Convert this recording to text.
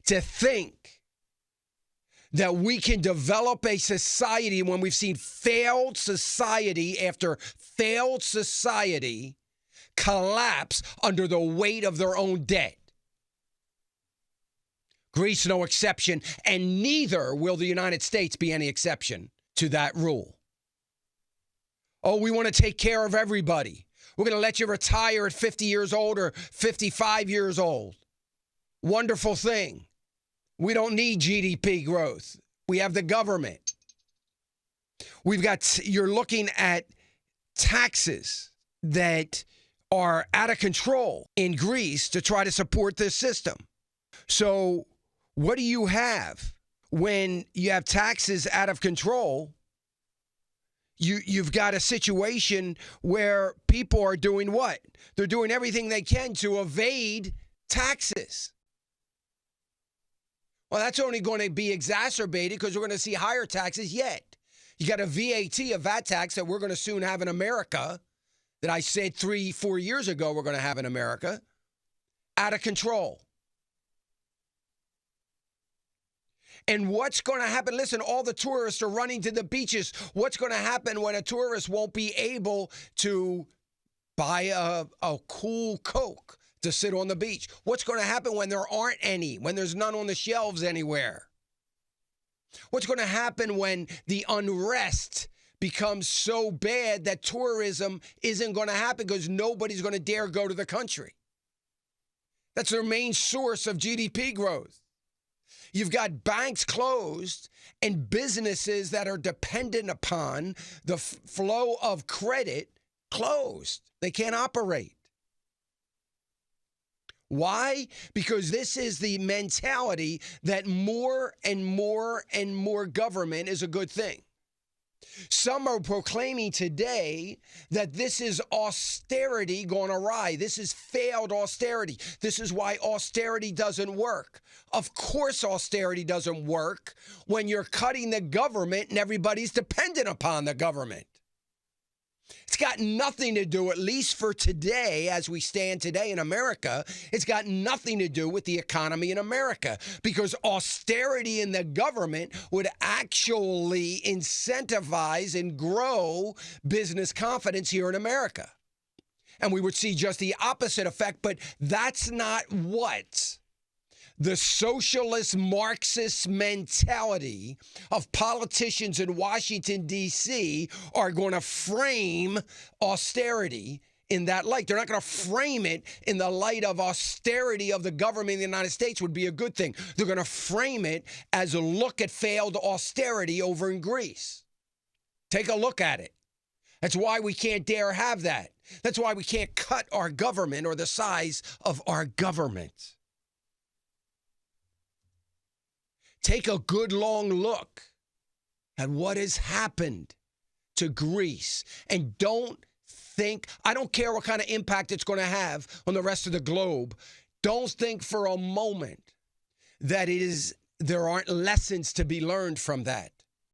To think that we can develop a society when we've seen failed society after failed society collapse under the weight of their own debt. Greece, no exception, and neither will the United States be any exception to that rule. Oh, we want to take care of everybody. We're going to let you retire at 50 years old or 55 years old. Wonderful thing. We don't need GDP growth. We have the government. You're looking at taxes that are out of control in Greece to try to support this system. So what do you have when you have taxes out of control? You've got a situation where people are doing what? They're doing everything they can to evade taxes. Well, that's only going to be exacerbated because we're going to see higher taxes yet. You got a VAT tax that we're going to soon have in America that I said 3-4 years ago we're going to have in America, out of control. And what's going to happen? Listen, all the tourists are running to the beaches. What's going to happen when a tourist won't be able to buy a cool Coke to sit on the beach? What's going to happen when there aren't any, when there's none on the shelves anywhere? What's going to happen when the unrest becomes so bad that tourism isn't going to happen because nobody's going to dare go to the country? That's their main source of GDP growth. You've got banks closed and businesses that are dependent upon the flow of credit closed. They can't operate. Why? Because this is the mentality that more and more and more government is a good thing. Some are proclaiming today that this is austerity gone awry. This is failed austerity. This is why austerity doesn't work. Of course austerity doesn't work when you're cutting the government and everybody's dependent upon the government. It's got nothing to do, at least for today, as we stand today in America, it's got nothing to do with the economy in America, because austerity in the government would actually incentivize and grow business confidence here in America. And we would see just the opposite effect, but that's not what the socialist Marxist mentality of politicians in Washington, D.C. are going to frame austerity in that light. They're not going to frame it in the light of austerity of the government of the United States would be a good thing. They're going to frame it as a look at failed austerity over in Greece. Take a look at it. That's why we can't dare have that. That's why we can't cut our government or the size of our government. Take a good long look at what has happened to Greece. And don't think, I don't care what kind of impact it's going to have on the rest of the globe. Don't think for a moment that there aren't lessons to be learned from that.